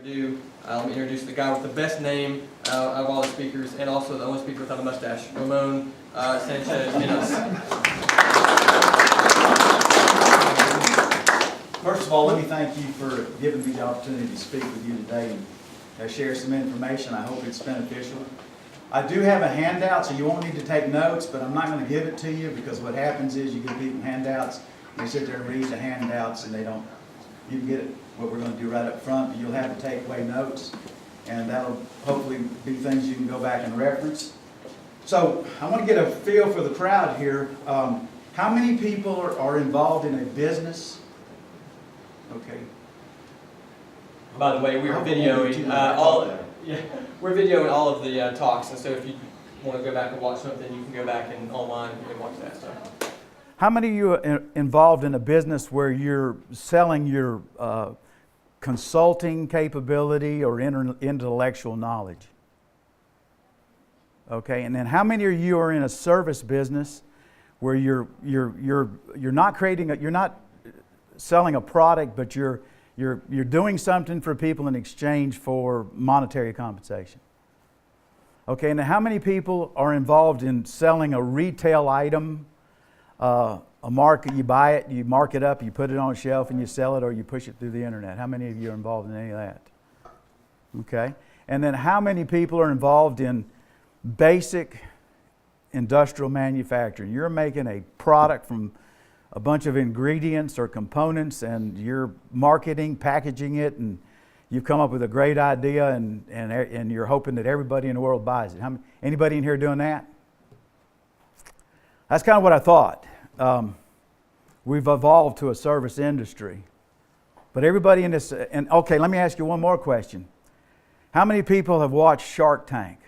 ado, let me introduce the guy with the best name of all the speakers, and also the only speaker without a mustache, Ramon Sanchez Vinas. First of all, let me thank you for giving me the opportunity to speak with you today and share some information. I hope it's beneficial. I do have a handout, so you won't need to take notes, but I'm not going to give it to you because what happens is you give people handouts, they sit there and read the handouts, and you can get it, what we're going to do right up front, but you'll have to take away notes, and that'll hopefully be things you can go back and reference. So I want to get a feel for the crowd here. How many people are involved in a business? Okay. By the way, we're videoing we're videoing all of the talks, and so if you want to go back and watch something, you can go back and online and watch that stuff. How many of you are involved in a business where you're selling your consulting capability or intellectual knowledge? Okay, and then how many of you are in a service business where you're not you're not selling a product, but you're doing something for people in exchange for monetary compensation? Okay, and how many people are involved in selling a retail item, a market, you buy it, you mark it up, you put it on a shelf and you sell it, or you push it through the internet? How many of you are involved in any of that? Okay, and then how many people are involved in basic industrial manufacturing? You're making a product from a bunch of ingredients or components, and you're marketing, packaging it, and you've come up with a great idea, and you're hoping that everybody in the world buys it. Anybody in here doing that? That's kind of what I thought. We've evolved to a service industry, but everybody in this. And okay, let me ask you one more question. How many people have watched Shark Tank?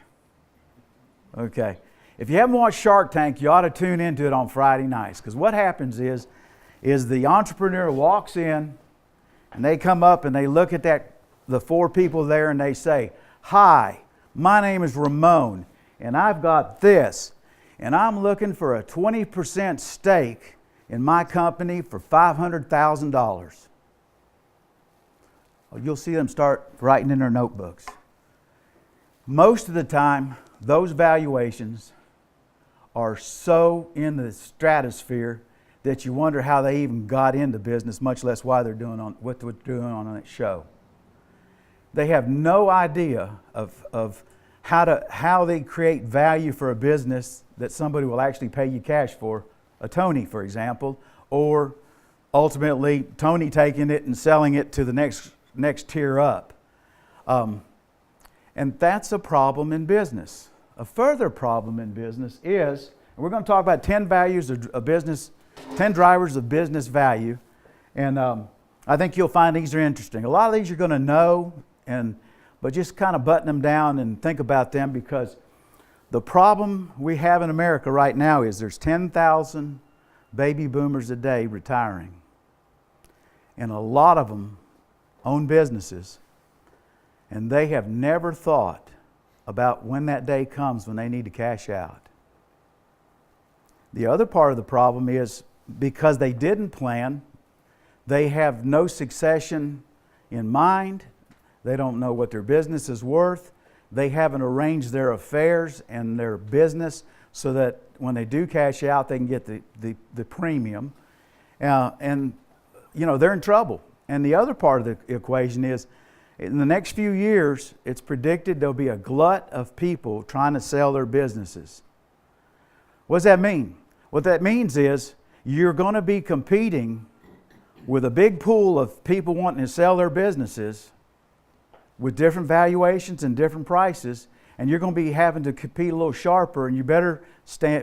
Okay. If you haven't watched Shark Tank, you ought to tune into it on Friday nights, because what happens is the entrepreneur walks in and they come up and they look at the four people there and they say, "Hi, my name is Ramon and I've got this, and I'm looking for a 20% stake in my company for $500,000. You'll see them start writing in their notebooks. Most of the time, those valuations are so in the stratosphere that you wonder how they even got into business, much less why they're doing what they're doing on that show. They have no idea of how they create value for a business that somebody will actually pay you cash for, a Tony, for example, or ultimately Tony taking it and selling it to the next tier up. And that's a problem in business. A further problem in business is, and we're going to talk about 10 values of business, 10 drivers of business value, and I think you'll find these are interesting. A lot of these you're going to know, but just kind of button them down and think about them, because the problem we have in America right now is there's 10,000 baby boomers a day retiring, and a lot of them own businesses, and they have never thought about when that day comes when they need to cash out. The other part of the problem is because they didn't plan, they have no succession in mind, they don't know what their business is worth, they haven't arranged their affairs and their business so that when they do cash out, they can get the premium. And they're in trouble. And the other part of the equation is, in the next few years, it's predicted there'll be a glut of people trying to sell their businesses. What does that mean? What that means is you're going to be competing with a big pool of people wanting to sell their businesses with different valuations and different prices, and you're going to be having to compete a little sharper, and you better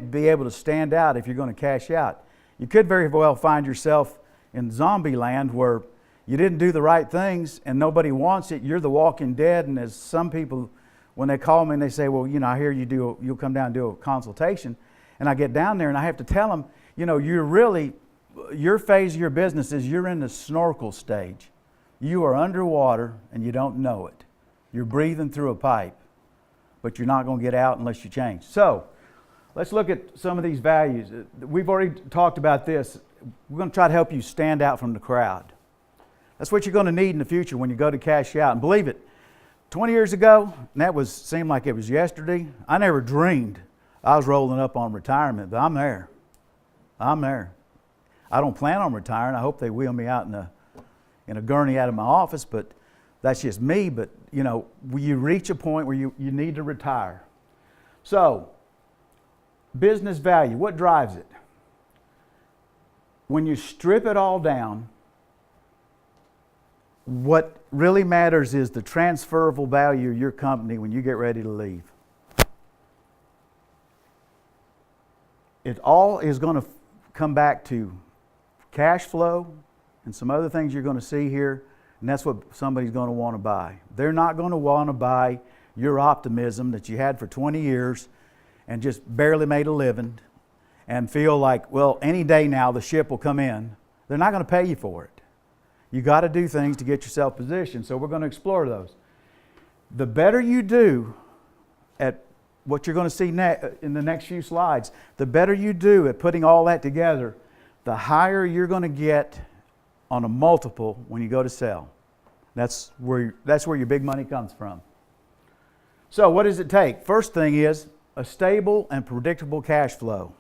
be able to stand out if you're going to cash out. You could very well find yourself in zombie land where you didn't do the right things and nobody wants it. You're the walking dead. And as some people, when they call me and they say, "Well, I hear you'll come down and do a consultation," and I get down there and I have to tell them, your phase of your business is you're in the snorkel stage. You are underwater and you don't know it. You're breathing through a pipe, but you're not going to get out unless you change. So let's look at some of these values. We've already talked about this. We're going to try to help you stand out from the crowd. That's what you're going to need in the future when you go to cash out. And believe it, 20 years ago, and that seemed like it was yesterday, I never dreamed I was rolling up on retirement, but I'm there. I'm there. I don't plan on retiring. I hope they wheel me out in a gurney out of my office, but that's just me. But, you know, you reach a point where you need to retire. So, business value, what drives it? When you strip it all down, what really matters is the transferable value of your company when you get ready to leave. It all is going to come back to cash flow and some other things you're going to see here, and that's what somebody's going to want to buy. They're not going to want to buy your optimism that you had for 20 years and just barely made a living and feel like, well, any day now the ship will come in. They're not going to pay you for it. You got to do things to get yourself positioned, so we're going to explore those. The better you do at what you're going to see in the next few slides, the better you do at putting all that together, the higher you're going to get on a multiple when you go to sell. That's where your big money comes from. So what does it take? First thing is a stable and predictable cash flow.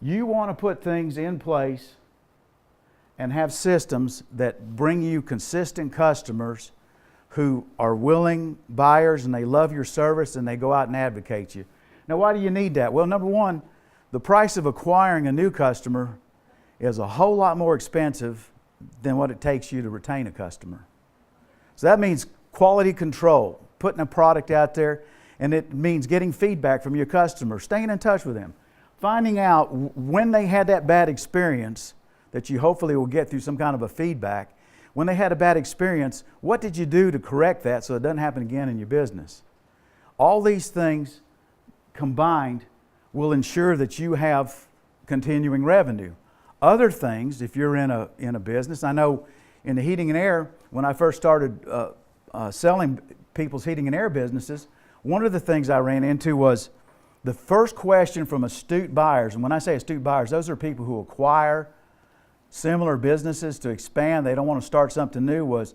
You want to put things in place and have systems that bring you consistent customers who are willing buyers and they love your service and they go out and advocate you. Now, why do you need that? Well, number one, the price of acquiring a new customer is a whole lot more expensive than what it takes you to retain a customer. So that means quality control, putting a product out there, and it means getting feedback from your customers, staying in touch with them, finding out when they had that bad experience that you hopefully will get through some kind of a feedback. When they had a bad experience, what did you do to correct that so it doesn't happen again in your business? All these things combined will ensure that you have continuing revenue. Other things, if you're in a business, I know in the heating and air, when I first started selling people's heating and air businesses, one of the things I ran into was the first question from astute buyers, and when I say astute buyers, those are people who acquire similar businesses to expand. They don't want to start something new. Was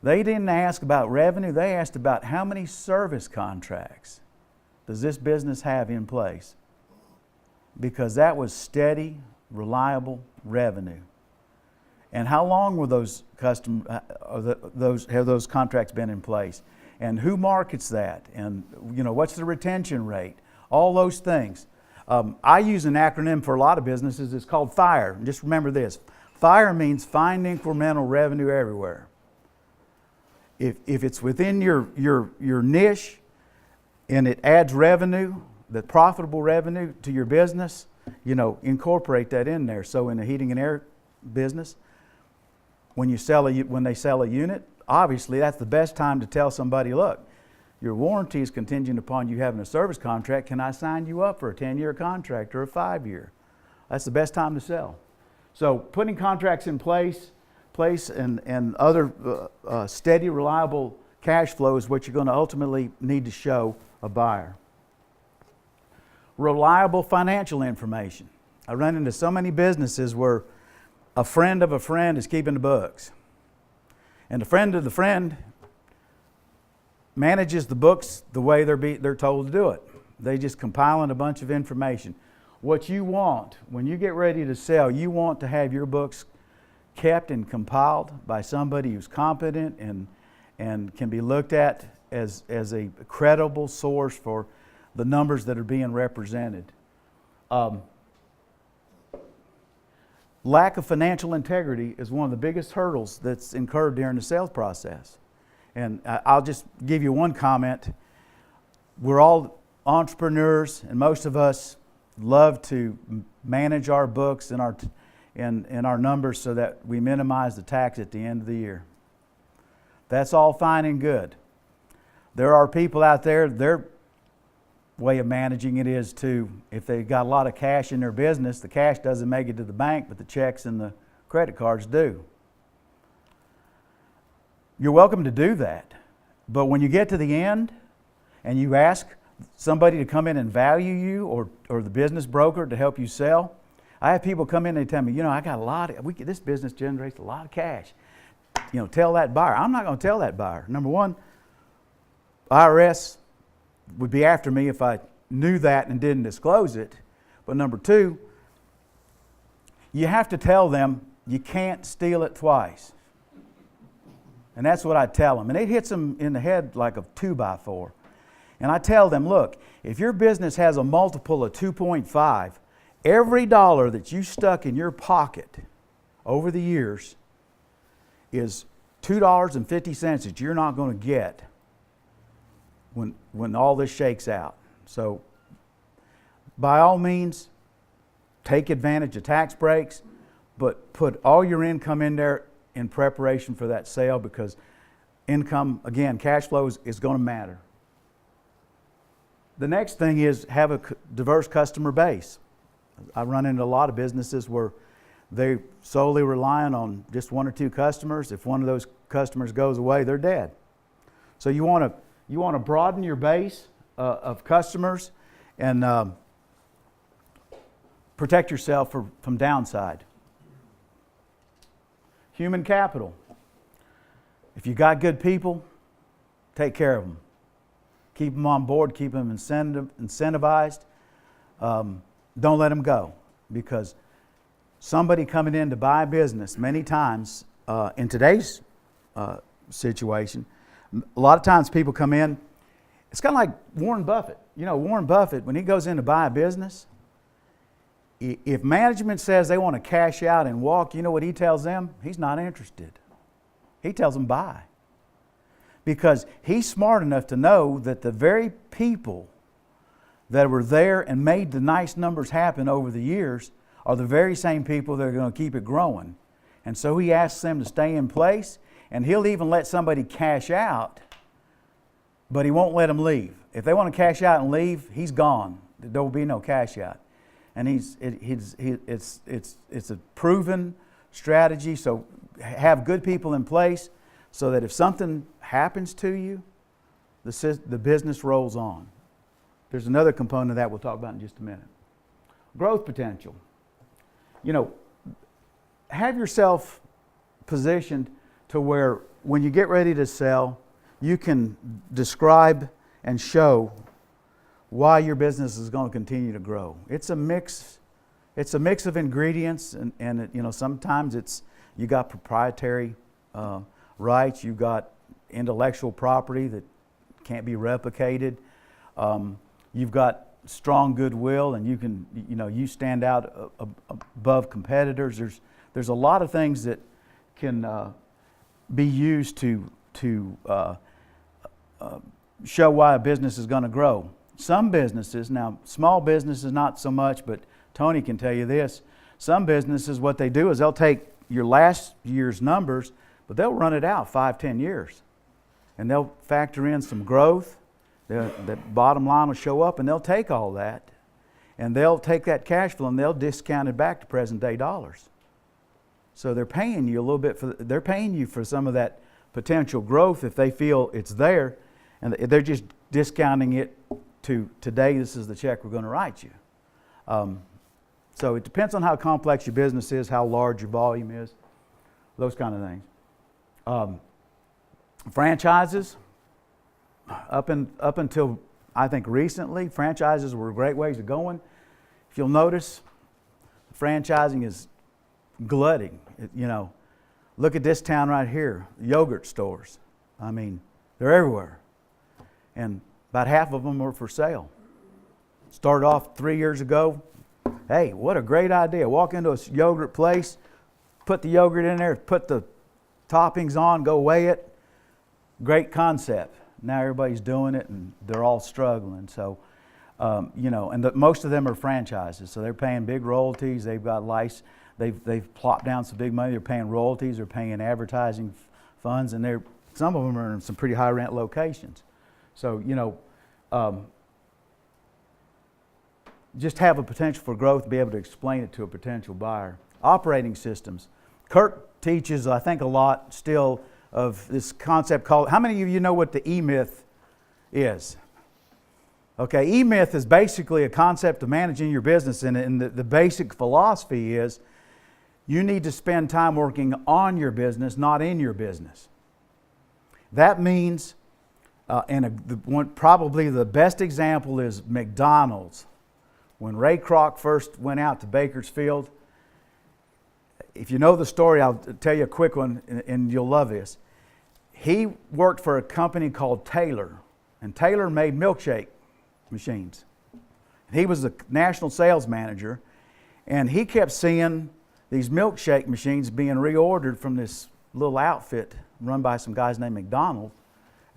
they didn't ask about revenue, they asked about how many service contracts does this business have in place? Because that was steady, reliable revenue. And how long were those have those contracts been in place? And who markets that? And what's the retention rate? All those things. I use an acronym for a lot of businesses. It's called FIRE. And just remember this. FIRE means find incremental revenue everywhere. If it's within your niche and it adds revenue, the profitable revenue to your business, incorporate that in there. So in the heating and air business, when they sell a unit, obviously that's the best time to tell somebody, look, your warranty is contingent upon you having a service contract. Can I sign you up for a 10-year contract or a 5-year? That's the best time to sell. So putting contracts in place and other steady, reliable cash flow is what you're going to ultimately need to show a buyer. Reliable financial information. I run into so many businesses where a friend of a friend is keeping the books. And the friend of the friend manages the books the way they're told to do it. They just compiling a bunch of information. What you want, when you get ready to sell, you want to have your books kept and compiled by somebody who's competent and can be looked at as a credible source for the numbers that are being represented. Lack of financial integrity is one of the biggest hurdles that's incurred during the sales process. And I'll just give you one comment. We're all entrepreneurs, and most of us love to manage our books and our numbers so that we minimize the tax at the end of the year. That's all fine and good. There are people out there, their way of managing it is to, if they've got a lot of cash in their business, the cash doesn't make it to the bank, but the checks and the credit cards do. You're welcome to do that. But when you get to the end and you ask somebody to come in and value you or the business broker to help you sell, I have people come in and they tell me, I got this business generates a lot of cash. tell that buyer. I'm not going to tell that buyer. Number one, IRS would be after me if I knew that and didn't disclose it. But number two, you have to tell them you can't steal it twice. And that's what I tell them. And it hits them in the head like a 2x4. And I tell them, look, if your business has a multiple of 2.5, every dollar that you stuck in your pocket over the years is $2.50 that you're not going to get when all this shakes out. So by all means, take advantage of tax breaks, but put all your income in there in preparation for that sale, because income, again, cash flow is going to matter. The next thing is have a diverse customer base. I run into a lot of businesses where they solely relying on just one or two customers. If one of those customers goes away, they're dead. So you want to broaden your base of customers and protect yourself from downside. Human capital. If you got good people, take care of them. Keep them on board, keep them incentivized. Don't let them go, because somebody coming in to buy a business many times in today's situation, a lot of times people come in, it's kind of like Warren Buffett. Warren Buffett, when he goes in to buy a business, if management says they want to cash out and walk, you know what he tells them? He's not interested. He tells them buy. Because he's smart enough to know that the very people that were there and made the nice numbers happen over the years are the very same people that are going to keep it growing. And so he asks them to stay in place, and he'll even let somebody cash out, but he won't let them leave. If they want to cash out and leave, he's gone. There will be no cash out. And it's a proven strategy. So have good people in place so that if something happens to you, the business rolls on. There's another component of that we'll talk about in just a minute. Growth potential. Have yourself positioned to where when you get ready to sell, you can describe and show why your business is going to continue to grow. It's a mix of ingredients, and sometimes you got proprietary rights, you got intellectual property that can't be replicated. You've got strong goodwill, and you stand out above competitors. There's a lot of things that can be used to show why a business is going to grow. Some businesses, now small businesses not so much, but Tony can tell you this. Some businesses, what they do is they'll take your last year's numbers, but they'll run it out 5-10 years, and they'll factor in some growth. The bottom line will show up, and they'll take all that, and they'll take that cash flow and they'll discount it back to present day dollars. So they're paying you a little bit they're paying you for some of that potential growth if they feel it's there, and they're just discounting it to today. This is the check we're going to write you. So it depends on how complex your business is, how large your volume is, those kind of things. Franchises. Up until I think recently, franchises were great ways of going. If you'll notice, franchising is glutting. Look at this town right here, yogurt stores. I mean, they're everywhere. And about half of them are for sale. Started off 3 years ago. Hey, what a great idea. Walk into a yogurt place, put the yogurt in there, put the toppings on, go weigh it. Great concept. Now everybody's doing it, and they're all struggling. So, most of them are franchises. So they're paying big royalties. They've got they've plopped down some big money. They're paying royalties. They're paying advertising funds, and some of them are in some pretty high rent locations. So just have a potential for growth to be able to explain it to a potential buyer. Operating systems. Kurt teaches, I think, a lot still of this concept called, how many of you know what the E-Myth is? Okay, E-Myth is basically a concept of managing your business, and the basic philosophy is You need to spend time working on your business, not in your business. That means, probably the best example is McDonald's. When Ray Kroc first went out to Bakersfield, if you know the story, I'll tell you a quick one, and you'll love this. He worked for a company called Taylor, and Taylor made milkshake machines. He was the national sales manager, and he kept seeing these milkshake machines being reordered from this little outfit run by some guys named McDonald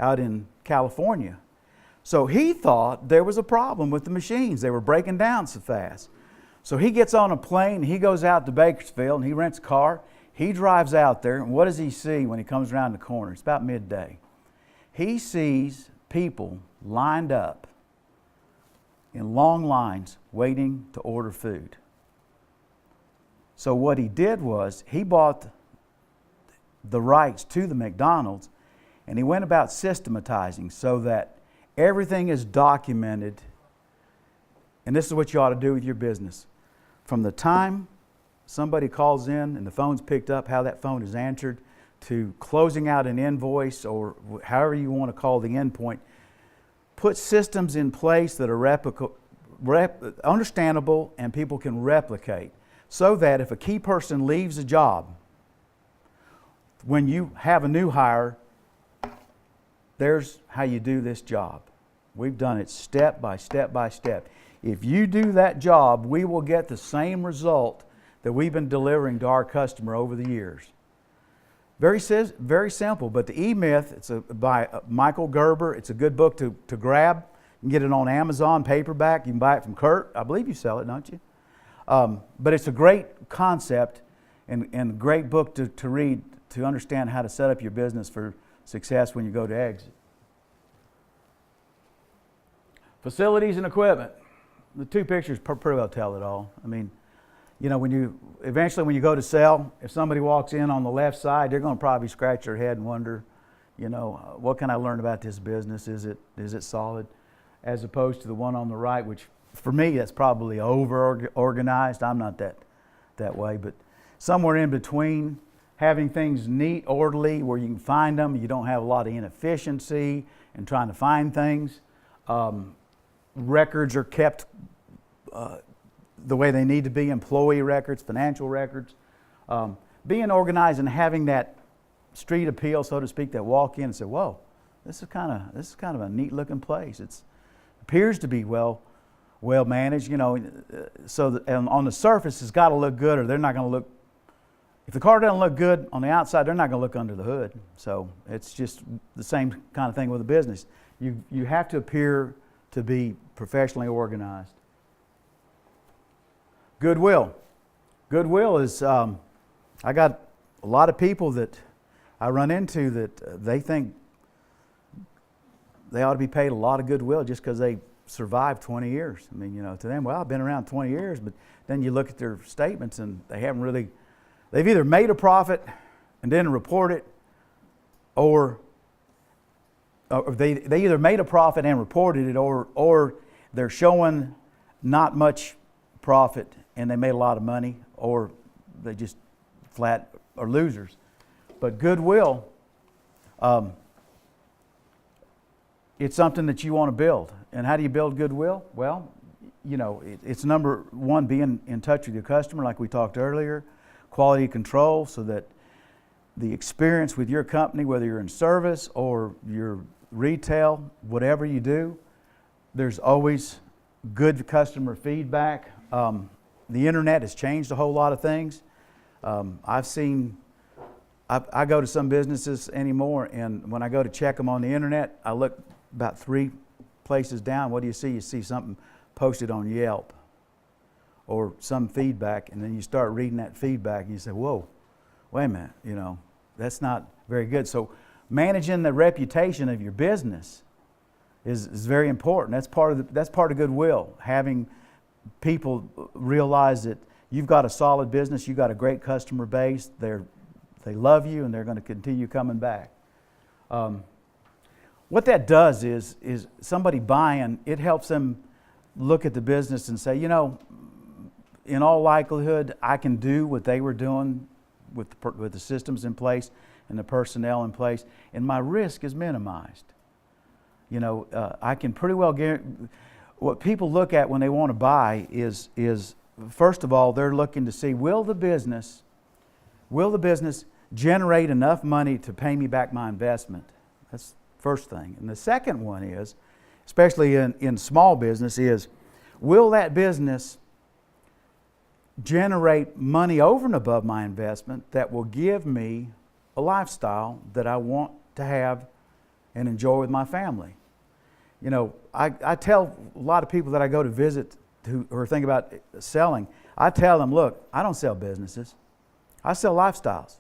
out in California. So he thought there was a problem with the machines. They were breaking down so fast. So he gets on a plane, he goes out to Bakersfield, and he rents a car. He drives out there, and what does he see when he comes around the corner? It's about midday. He sees people lined up in long lines waiting to order food. So what he did was he bought the rights to the McDonald's, and he went about systematizing so that everything is documented. And this is what you ought to do with your business. From the time somebody calls in and the phone's picked up, how that phone is answered, to closing out an invoice or however you want to call the endpoint, put systems in place that are understandable and people can replicate, so that if a key person leaves a job, when you have a new hire, there's how you do this job. We've done it step by step by step. If you do that job, we will get the same result that we've been delivering to our customer over the years. Very simple, but the E-Myth, it's by Michael Gerber. It's a good book to grab. You can get it on Amazon, paperback. You can buy it from Kurt. I believe you sell it, don't you? But it's a great concept and a great book to read to understand how to set up your business for success when you go to exit. Facilities and equipment. The two pictures pretty well tell it all. I mean, you know, when you go to sell, if somebody walks in on the left side, they're going to probably scratch their head and wonder, you know, what can I learn about this business? Is it solid? As opposed to the one on the right, which for me, that's probably over-organized. I'm not that way, but somewhere in between, having things neat, orderly, where you can find them, you don't have a lot of inefficiency in trying to find things. Records are kept the way they need to be, employee records, financial records. Being organized and having that street appeal, so to speak, that walk in and say, whoa, this is kind of a neat looking place. It appears to be well managed, you know, and on the surface it's got to look good, or they're not going to look. If the car doesn't look good on the outside, they're not going to look under the hood. So it's just the same kind of thing with a business. You have to appear to be professionally organized. Goodwill. Goodwill is, I got a lot of people that I run into that they think they ought to be paid a lot of goodwill just because they survived 20 years. I mean, you know, to them, well, I've been around 20 years, but then you look at their statements and they've either made a profit and didn't report it, or they either made a profit and reported it, or they're showing not much profit and they made a lot of money, or they just flat are losers. But goodwill, it's something that you want to build. And how do you build goodwill? Well, you know, it's number one, being in touch with your customer, like we talked earlier. Quality control, so that the experience with your company, whether you're in service or you're retail, whatever you do, there's always good customer feedback. The internet has changed a whole lot of things. I go to some businesses anymore, and when I go to check them on the internet, I look about 3 places down. What do you see? You see something posted on Yelp or some feedback, and then you start reading that feedback and you say, whoa, wait a minute, you know, that's not very good. So managing the reputation of your business is very important. That's part of goodwill. Having people realize that you've got a solid business, you've got a great customer base, they love you, and they're going to continue coming back. What that does is somebody buying, it helps them look at the business and say, you know, in all likelihood, I can do what they were doing with the systems in place and the personnel in place, and my risk is minimized. You know, I can pretty well guarantee. What people look at when they want to buy is first of all, they're looking to see, will the business generate enough money to pay me back my investment? That's the first thing. And the second one is, especially in small business, is will that business generate money over and above my investment that will give me a lifestyle that I want to have and enjoy with my family? You know, I tell a lot of people that I go to visit who are thinking about selling, I tell them, look, I don't sell businesses. I sell lifestyles.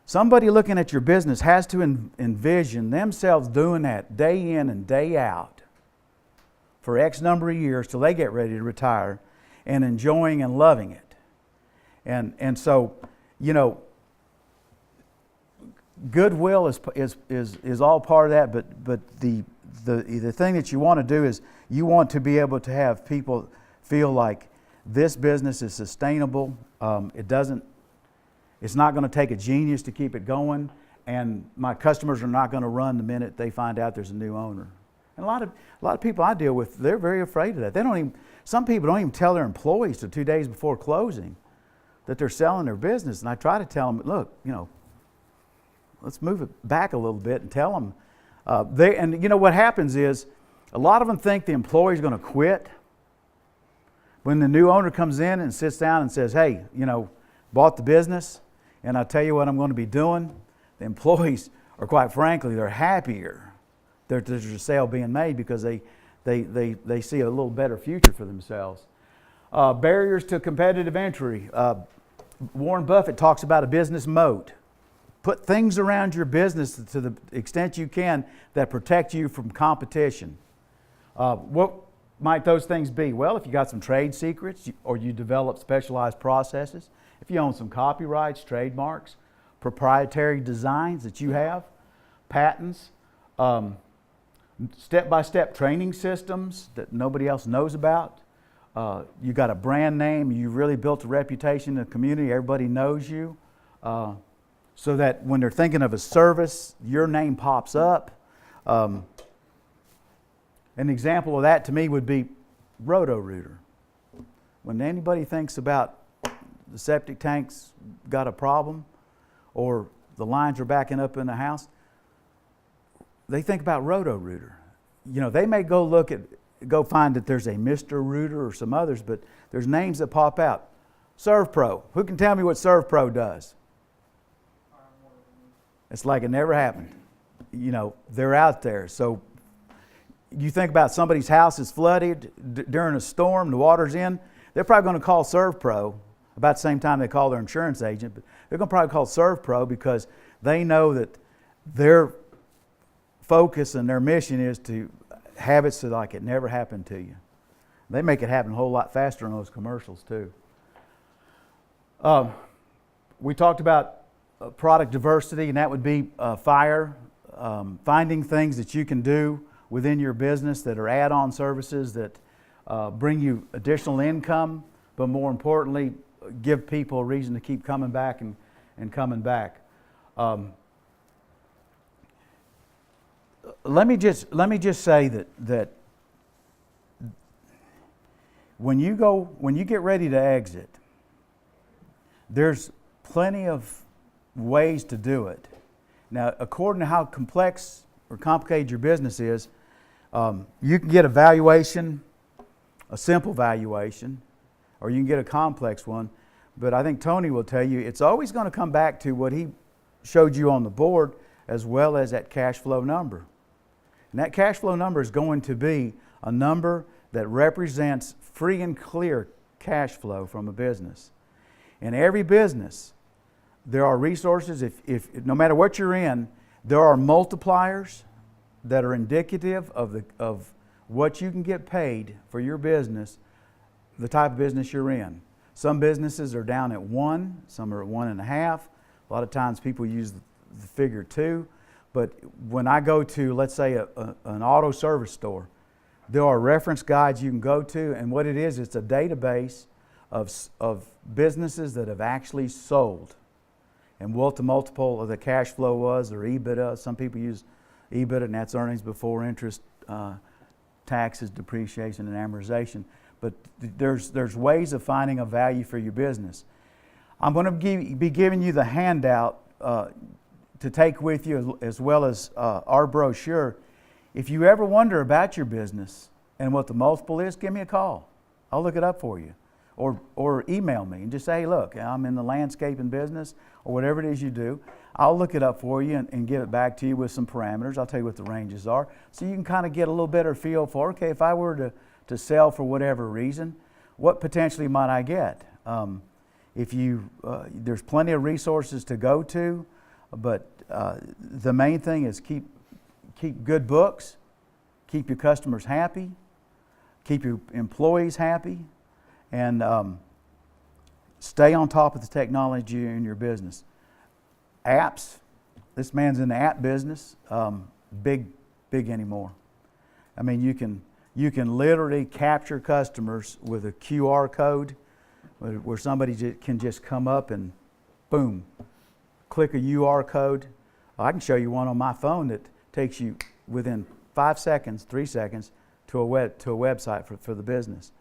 Somebody looking at your business has to envision themselves doing that day in and day out for X number of years till they get ready to retire and enjoying and loving it. And so, you know, goodwill is all part of that, but the thing that you want to do is you want to be able to have people feel like this business is sustainable. It's not going to take a genius to keep it going, and my customers are not going to run the minute they find out there's a new owner. And a lot of people I deal with, they're very afraid of that. Some people don't even tell their employees till 2 days before closing that they're selling their business. And I try to tell them, look, you know, let's move it back a little bit and tell them. And you know what happens is a lot of them think the employee's going to quit. When the new owner comes in and sits down and says, hey, you know, bought the business and I'll tell you what I'm going to be doing, the employees are, quite frankly, they're happier that there's a sale being made because they see a little better future for themselves. Barriers to competitive entry. Warren Buffett talks about a business moat. Put things around your business to the extent you can that protect you from competition. What might those things be? Well, if you got some trade secrets or you develop specialized processes, if you own some copyrights, trademarks, proprietary designs that you have, patents, step-by-step training systems that nobody else knows about. You got a brand name, you really built a reputation in the community, everybody knows you. So that when they're thinking of a service, your name pops up. An example of that to me would be Roto-Rooter. When anybody thinks about the septic tank's got a problem or the lines are backing up in the house, they think about Roto-Rooter. You know, they may go find that there's a Mr. Rooter or some others, but there's names that pop out. ServPro. Who can tell me what ServPro does? It's like it never happened. You know, they're out there. So you think about somebody's house is flooded during a storm, the water's in, they're probably going to call ServPro about the same time they call their insurance agent, but they're going to probably call ServPro because they know that their focus and their mission is to have it so like it never happened to you. They make it happen a whole lot faster in those commercials too. We talked about product diversity, and that would be finding things that you can do within your business that are add-on services that bring you additional income, but more importantly, give people a reason to keep coming back and coming back. Let me just say that when you get ready to exit, there's plenty of ways to do it. Now, according to how complex or complicated your business is, you can get a valuation, a simple valuation, or you can get a complex one. But I think Tony will tell you it's always going to come back to what he showed you on the board as well as that cash flow number. And that cash flow number is going to be a number that represents free and clear cash flow from a business. In every business, there are resources, if no matter what you're in, there are multipliers that are indicative of what you can get paid for your business, the type of business you're in. Some businesses are down at 1, some are at 1.5. A lot of times people use the figure 2. But when I go to, let's say, an auto service store, there are reference guides you can go to, and what it is, it's a database of businesses that have actually sold and what the multiple of the cash flow was, or EBITDA. Some people use EBITDA, and that's earnings before interest, taxes, depreciation, and amortization. But there's ways of finding a value for your business. I'm going to be giving you the handout to take with you, as well as our brochure. If you ever wonder about your business and what the multiple is, give me a call. I'll look it up for you. Or email me and just say, hey, look, I'm in the landscaping business, or whatever it is you do. I'll look it up for you and give it back to you with some parameters. I'll tell you what the ranges are, so you can kind of get a little better feel for, okay, if I were to sell for whatever reason, what potentially might I get? There's plenty of resources to go to, but the main thing is keep good books, keep your customers happy, keep your employees happy, and stay on top of the technology in your business. Apps, this man's in the app business, big anymore. I mean, you can literally capture customers with a QR code where somebody can just come up and boom, click a QR code. I can show you one on my phone that takes you within 5 seconds, 3 seconds to a website for the business.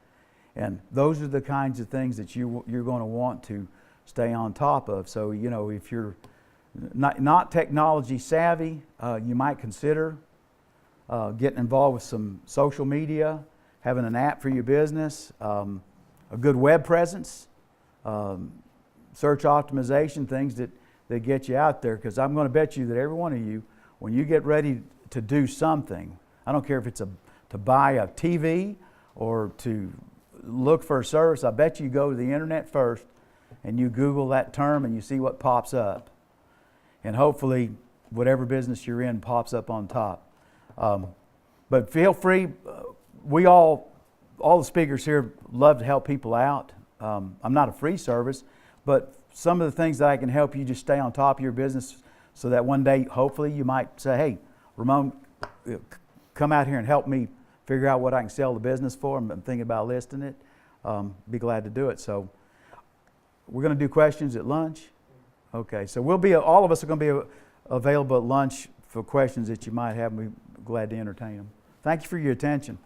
And those are the kinds of things that you're going to want to stay on top of. So, if you're not technology savvy, you might consider getting involved with some social media, having an app for your business, a good web presence, search optimization, things that get you out there. Because I'm going to bet you that every one of you, when you get ready to do something, I don't care if it's to buy a TV or to look for a service, I bet you go to the internet first and you Google that term and you see what pops up. And hopefully whatever business you're in pops up on top. But feel free, all the speakers here love to help people out. I'm not a free service, but some of the things that I can help you just stay on top of your business, so that one day hopefully you might say, hey, Ramon, come out here and help me figure out what I can sell the business for. I'm thinking about listing it. Be glad to do it. So we're going to do questions at lunch. Okay, so all of us are going to be available at lunch for questions that you might have, and we're glad to entertain them. Thank you for your attention.